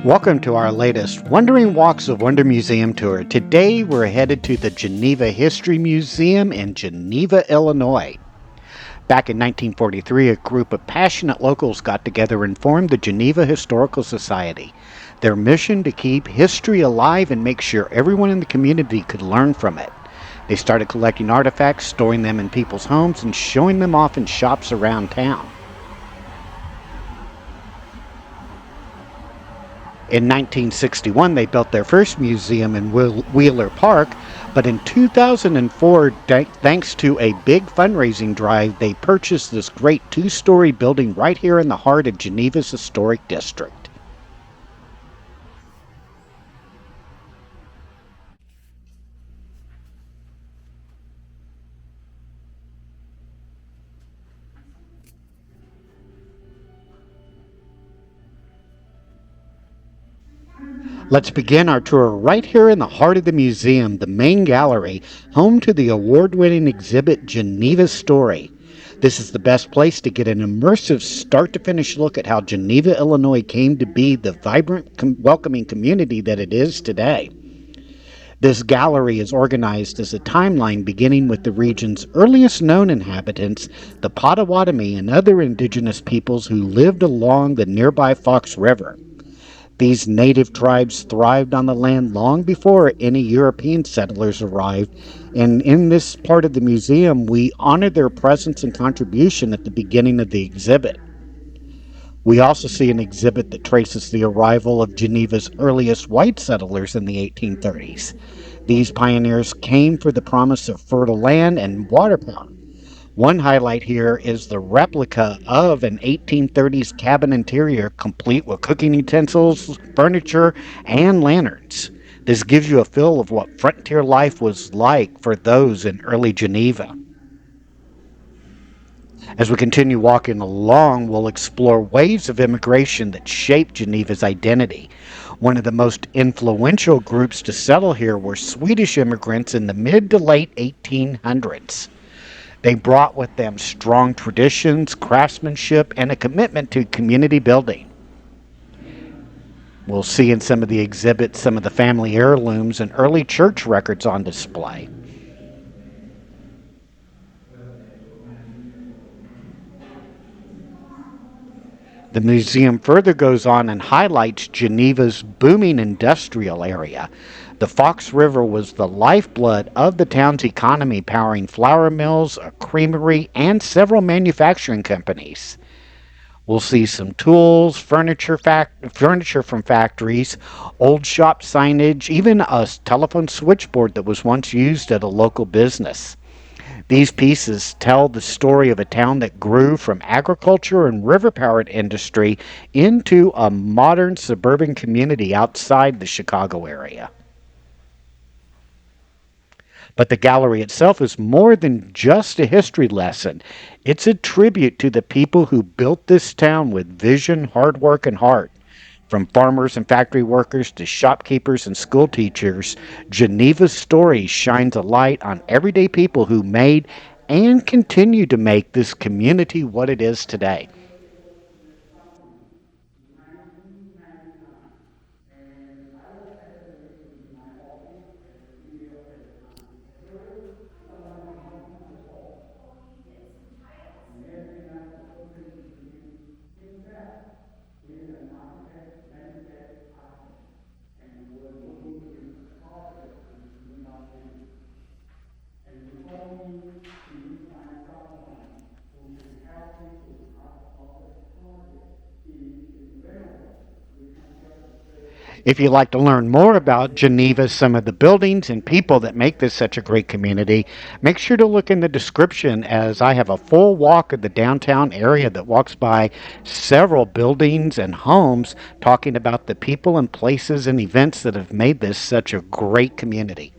Welcome to our latest Wandering Walks of Wonder Museum tour. Today we're headed to the Geneva History Museum in Geneva, Illinois. Back in 1943, a group of passionate locals got together and formed the Geneva Historical Society. Their mission to keep history alive and make sure everyone in the community could learn from it. They started collecting artifacts, storing them in people's homes, and showing them off in shops around town. In 1961, they built their first museum in Wheeler Park, but in 2004, thanks to a big fundraising drive, they purchased this great two-story building right here in the heart of Geneva's historic district. Let's begin our tour right here in the heart of the museum, the main gallery, home to the award-winning exhibit Geneva's Story. This is the best place to get an immersive start-to-finish look at how Geneva, Illinois came to be the vibrant, welcoming community that it is today. This gallery is organized as a timeline beginning with the region's earliest known inhabitants, the Potawatomi and other indigenous peoples who lived along the nearby Fox River. These native tribes thrived on the land long before any European settlers arrived, and in this part of the museum, we honor their presence and contribution at the beginning of the exhibit. We also see an exhibit that traces the arrival of Geneva's earliest white settlers in the 1830s. These pioneers came for the promise of fertile land and water power. One highlight here is the replica of an 1830s cabin interior complete with cooking utensils, furniture, and lanterns. This gives you a feel of what frontier life was like for those in early Geneva. As we continue walking along, we'll explore waves of immigration that shaped Geneva's identity. One of the most influential groups to settle here were Swedish immigrants in the mid to late 1800s. They brought with them strong traditions, craftsmanship, and a commitment to community building. We'll see in some of the exhibits some of the family heirlooms and early church records on display. The museum further goes on and highlights Geneva's booming industrial area. The Fox River was the lifeblood of the town's economy, powering flour mills, a creamery, and several manufacturing companies. We'll see some tools, furniture from factories, old shop signage, even a telephone switchboard that was once used at a local business. These pieces tell the story of a town that grew from agriculture and river power industry into a modern suburban community outside the Chicago area. But the gallery itself is more than just a history lesson. It's a tribute to the people who built this town with vision, hard work, and heart. From farmers and factory workers to shopkeepers and school teachers, Geneva's story shines a light on everyday people who made and continue to make this community what it is today. If you'd like to learn more about Geneva, some of the buildings and people that make this such a great community, make sure to look in the description as I have a full walk of the downtown area that walks by several buildings and homes talking about the people and places and events that have made this such a great community.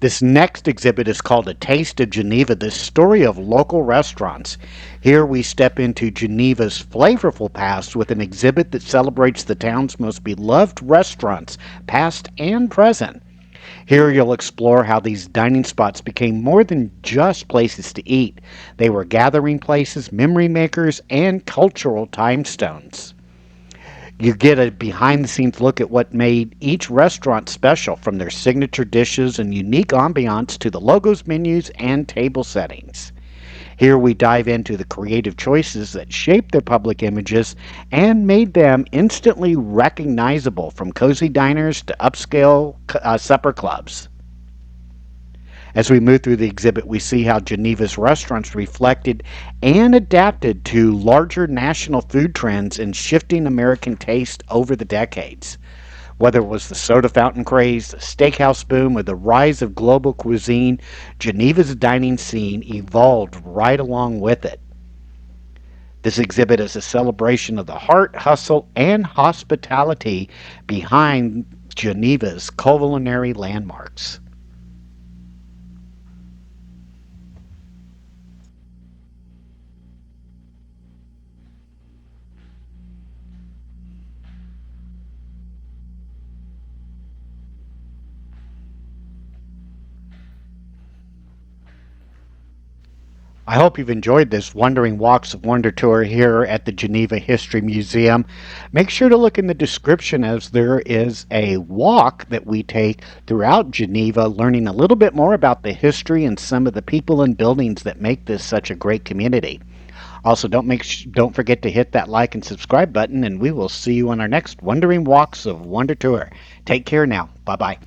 This next exhibit is called A Taste of Geneva, the story of local restaurants. Here we step into Geneva's flavorful past with an exhibit that celebrates the town's most beloved restaurants, past and present. Here you'll explore how these dining spots became more than just places to eat. They were gathering places, memory makers, and cultural time stones. You get a behind the scenes look at what made each restaurant special, from their signature dishes and unique ambiance to the logos, menus, and table settings. Here we dive into the creative choices that shaped their public images and made them instantly recognizable, from cozy diners to upscale supper clubs. As we move through the exhibit, we see how Geneva's restaurants reflected and adapted to larger national food trends and shifting American taste over the decades. Whether it was the soda fountain craze, the steakhouse boom, or the rise of global cuisine, Geneva's dining scene evolved right along with it. This exhibit is a celebration of the heart, hustle, and hospitality behind Geneva's culinary landmarks. I hope you've enjoyed this Wandering Walks of Wonder tour here at the Geneva History Museum. Make sure to look in the description, as there is a walk that we take throughout Geneva, learning a little bit more about the history and some of the people and buildings that make this such a great community. Also, don't forget to hit that like and subscribe button, and we will see you on our next Wandering Walks of Wonder tour. Take care now. Bye bye.